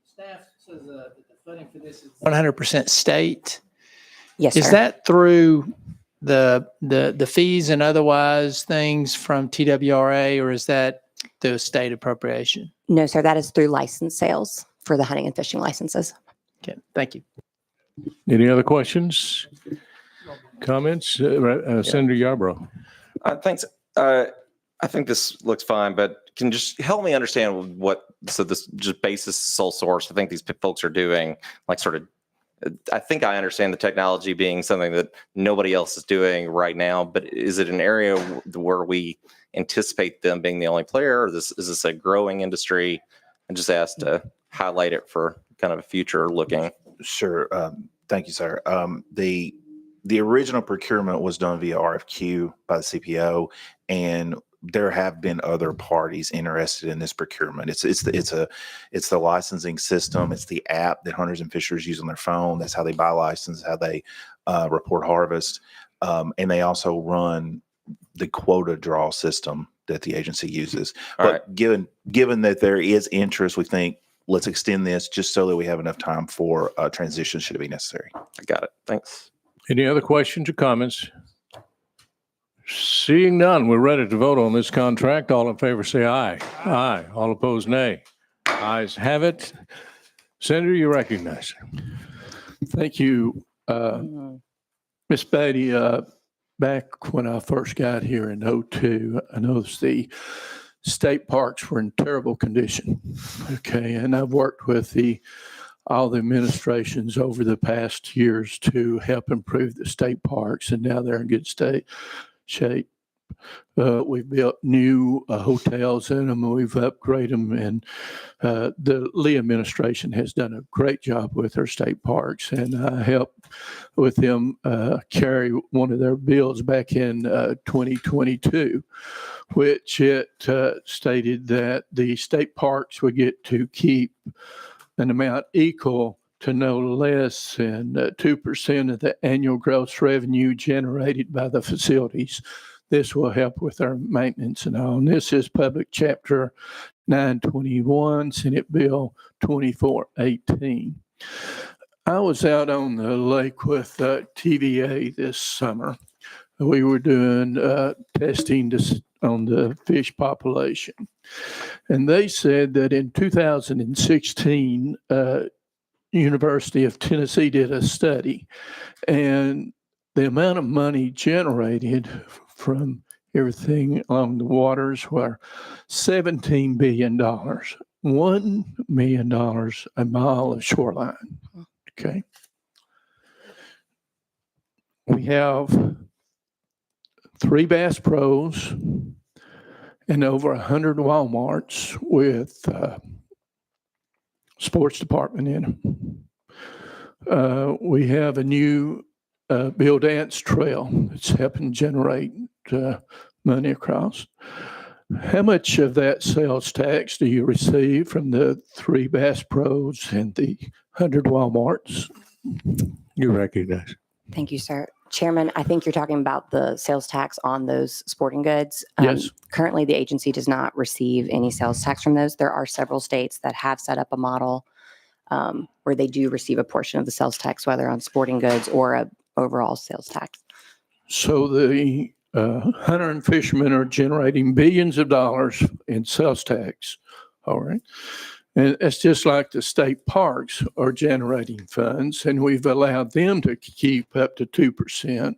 Staff says that the funding for this is 100% state. Yes, Is sir. that through the fees and otherwise things from TWRA, or is that the state appropriation? No, sir. That is through license sales for the hunting and fishing licenses. Okay, thank you. Any other questions, comments? Senator Yarbrough. Thanks. I think this looks fine, but can you just help me understand so this just basis sole source, I think these folks are doing like sort of I think I understand the technology being something that nobody else is doing right now, but is it an area where we anticipate them being the only player, or is this a growing industry? And just asked to highlight it for kind of a future looking. Sure. Thank you, sir. The original procurement was done via RFQ by the CPO, and there have been other parties interested in this procurement. It's the licensing system. It's the app that hunters and fishers use on their phone. That's how they buy license, how they report harvest, and they also run the quota draw system that the agency uses. But given that there is interest, we think let's extend this just so that we have enough time for transition should it be necessary. I got it. Thanks. Any other questions or comments? Seeing none, we're ready to vote on this contract. All in favor say aye. Aye. All opposed, nay. Ayes have it. Senator, you recognize. Thank you. Ms. Beatty, back when I first got here in '02, I noticed the state parks were in terrible condition. Okay, and I've worked with all the administrations over the past years to help improve the state parks, and now they're in good shape. We've built new hotels in them, we've upgraded them, and the Lee administration has done a great job with our state parks, and I helped with them carry one of their bills back in 2022, which it stated that the state parks would get to keep an amount equal to no less than 2% of the annual gross revenue generated by the facilities. This will help with our maintenance and all. And this is Public Chapter 921, Senate Bill 2418. I was out on the lake with TVA this summer. We were doing testing on the fish population. And they said that in 2016, University of Tennessee did a study, and the amount of money generated from everything along the waters were $17 billion, $1 million a mile of shoreline. Okay. We have 3 Bass Pros and over 100 Walmarts with sports department in them. We have a new Bill Dance Trail that's helping generate money across. How much of that sales tax do you receive from the 3 Bass Pros and the 100 Walmarts? You recognize. Thank you, sir. Chairman, I think you're talking about the sales tax on those sporting goods. Yes. Currently, the agency does not receive any sales tax from those. There are several states that have set up a model where they do receive a portion of the sales tax, whether on sporting goods or a overall sales tax. So the hunter and fishermen are generating billions of dollars in sales tax. All right. And it's just like the state parks are generating funds, and we've allowed them to keep up to 2%.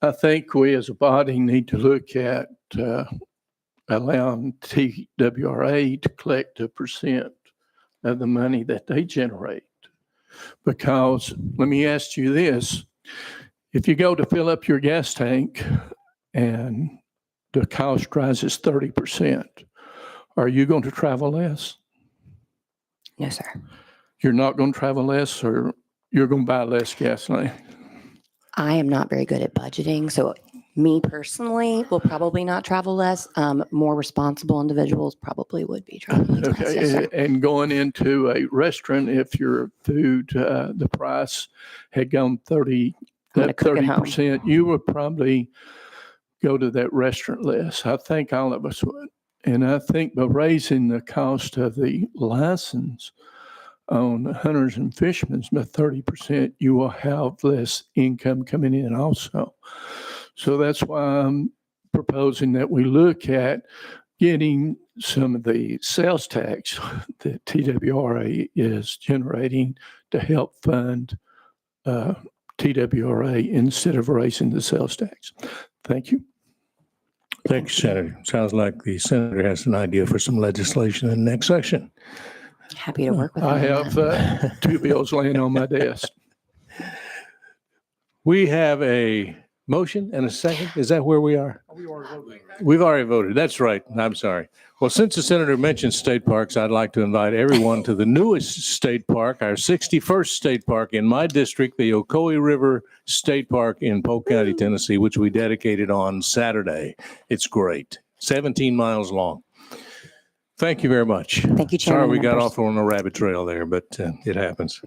I think we as a body need to look at allowing TWRA to collect 1% of the money that they generate. Because let me ask you this, if you go to fill up your gas tank and the cost rises 30%, are you going to travel less? No, sir. You're not going to travel less, or you're going to buy less gasoline? I am not very good at budgeting, so me personally will probably not travel less. More responsible individuals probably would be traveling less. Yes, Okay, sir. and going into a restaurant, if your food, the price had gone 30%, you would probably go to that restaurant less. I think all of us would. And I think by raising the cost of the license on hunters and fishermen by 30%, you will have less income coming in also. So that's why I'm proposing that we look at getting some of the sales tax that TWRA is generating to help fund TWRA instead of raising the sales tax. Thank you. Thank you, Senator. Sounds like the senator has an idea for some legislation in the next section. Happy to work with I them on have that. two bills laying on my desk. We have a motion and a second. Is that where we are? We've already voted. That's right. I'm sorry. Well, since the senator mentioned state parks, I'd like to invite everyone to the newest state park, our 61st state park in my district, the Ocoee River State Park in Polk County, Tennessee, which we dedicated on Saturday. It's great. 17 miles long. Thank you very much. Thank you, Sorry Chairman. we got members. off on a rabbit trail there, but it happens.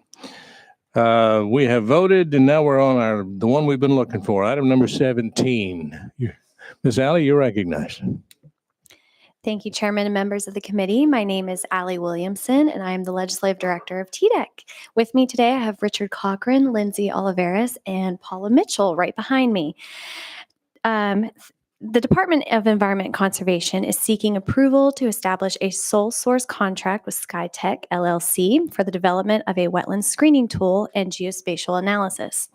We have voted, and now we're on the one we've been looking for, item number 17. Ms. Alley, you're recognized. Thank you, Chairman and members of the committee. My name is Allie Williamson, and I am the Legislative Director of TDEC. With me today, I have Richard Cochran, Lindsay Oliveris, and Paula Mitchell right behind me. The Department of Environment and Conservation is seeking approval to establish a sole source contract with SkyTech LLC for the development of a wetland screening tool and geospatial analysis.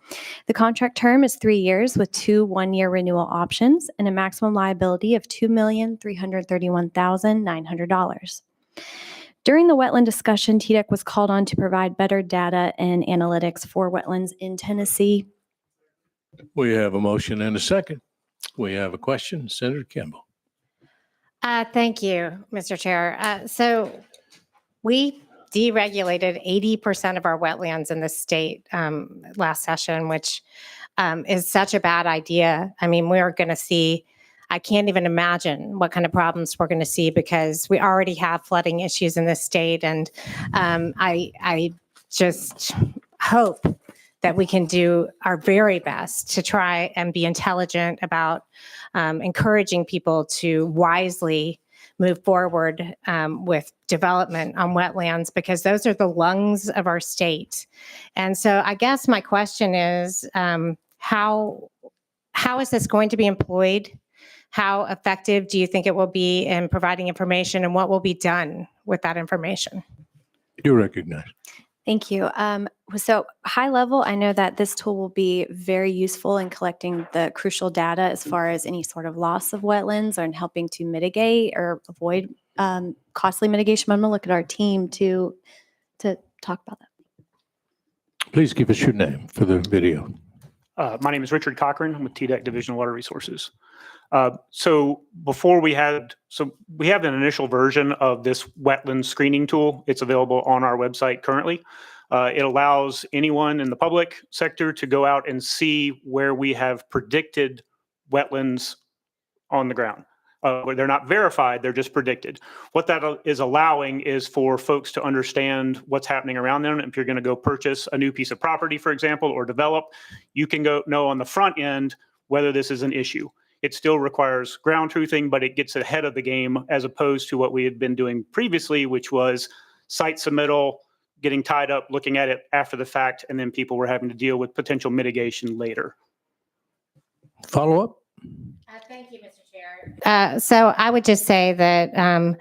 The contract term is 3 years with 2 one-year renewal options and a maximum liability of $2,331,900. During the wetland discussion, TDEC was called on to provide better data and analytics for wetlands in Tennessee. We have a motion and a second. We have a question. Senator Kimball. Thank you, Mr. Chair. So we deregulated 80% of our wetlands in the state last session, which is such a bad idea. I mean, we're going to see, I can't even imagine what kind of problems we're going to see because we already have flooding issues in this state. And I just hope that we can do our very best to try and be intelligent about encouraging people to wisely move forward with development on wetlands because those are the lungs of our state. And so I guess my question is, how is this going to be employed? How effective do you think it will be in providing information, and what will be done with that information? You're recognized. Thank you. So high level, I know that this tool will be very useful in collecting the crucial data as far as any sort of loss of wetlands or in helping to mitigate or avoid costly mitigation. But I'm going to look at our team to talk about that. Please give us your name for the video. My name is Richard Cochran. I'm with TDEC Division of Water Resources. So we have an initial version of this wetland screening tool. It's available on our website currently. It allows anyone in the public sector to go out and see where we have predicted wetlands on the ground. They're not verified, they're just predicted. What that is allowing is for folks to understand what's happening around them. If you're going to go purchase a new piece of property, for example, or develop, you can go know on the front end whether this is an issue. It still requires ground truthing, but it gets ahead of the game as opposed to what we had been doing previously, which was site submittal, getting tied up, looking at it after the fact, and then people were having to deal with potential mitigation later. Follow up? Thank you, Mr. Chair. So I would just say that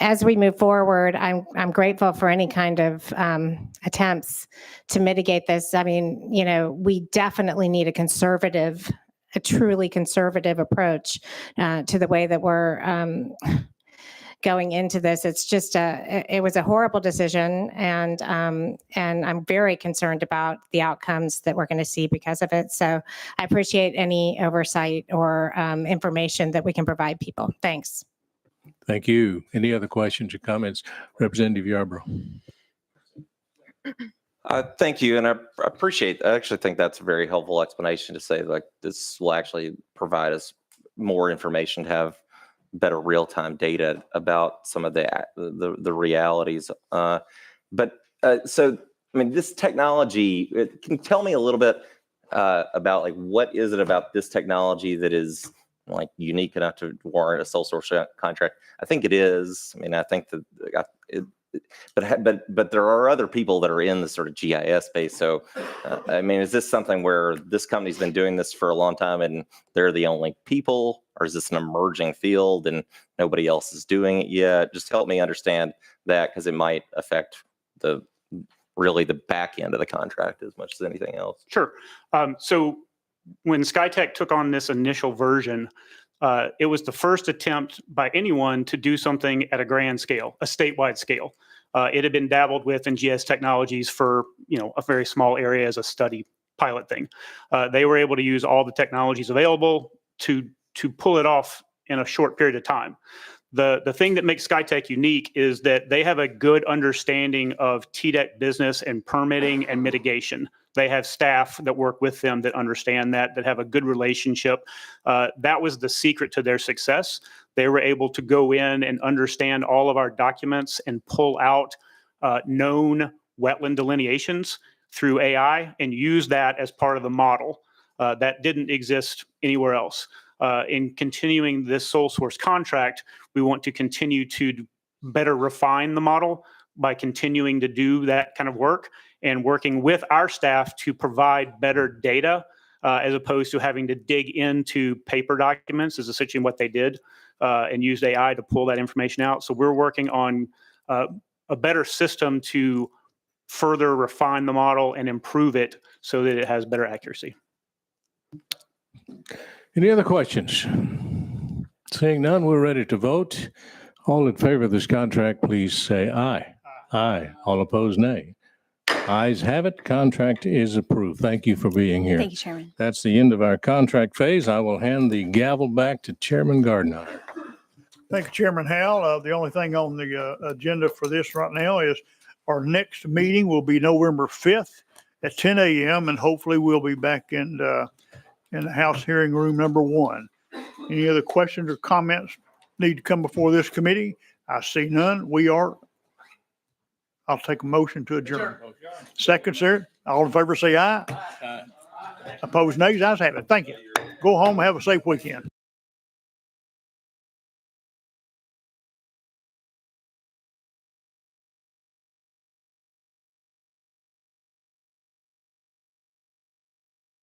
as we move forward, I'm grateful for any kind of attempts to mitigate this. I mean, we definitely need a truly conservative approach to the way that we're going into this. It's just it was a horrible decision, and I'm very concerned about the outcomes that we're going to see because of it. So I appreciate any oversight or information that we can provide people. Thanks. Thank you. Any other questions or comments? Representative Yarborough. Thank you, and I actually think that's a very helpful explanation to say like this will actually provide us more information to have better real-time data about some of the realities. So, I mean, this technology, can you tell me a little bit about like what is it about this technology that is like unique enough to warrant a sole source contract? I think it is. I mean, I think that but there are other people that are in the sort of GIS space. So, I mean, is this something where this company's been doing this for a long time and they're the only people, or is this an emerging field and nobody else is doing it yet? Just help me understand that because it might affect really the back end of the contract as much as anything else. Sure. So when SkyTech took on this initial version, It was the first attempt by anyone to do something at a grand scale, a statewide scale. It had been dabbled with in GS Technologies for a very small area as a study pilot thing. They were able to use all the technologies available to pull it off in a short period of time. The thing that makes SkyTech unique is that they have a good understanding of TDEC business and permitting and mitigation. They have staff that work with them that understand that have a good relationship. That was the secret to their success. They were able to go in and understand all of our documents and pull out known wetland delineations through AI and use that as part of the model. That didn't exist anywhere else. In continuing this sole source contract, we want to continue to better refine the model by continuing to do that kind of work and working with our staff to provide better data as opposed to having to dig into paper documents is essentially what they did and used AI to pull that information out. So we're working on a better system to further refine the model and improve it so that it has better accuracy. Any other questions? Seeing none, we're ready to vote. All in favor of this contract, please say aye. Aye. All opposed, nay. Ayes have it. Contract is approved. Thank you for being here. Thank you, Chairman. That's the end of our contract phase. I will hand the gavel back to Chairman Gardenhire. Thank you, Chairman Howell. The only thing on the agenda for this right now is our next meeting will be November 5th at 10 a.m. and hopefully we'll be back in the House hearing room number 1. Any other questions or comments need to come before this committee? I see none. I'll take a motion to adjourn. Second, sir. All in favor say aye. Opposed, nays. Ayes have it. Thank you. Go home and have a safe weekend.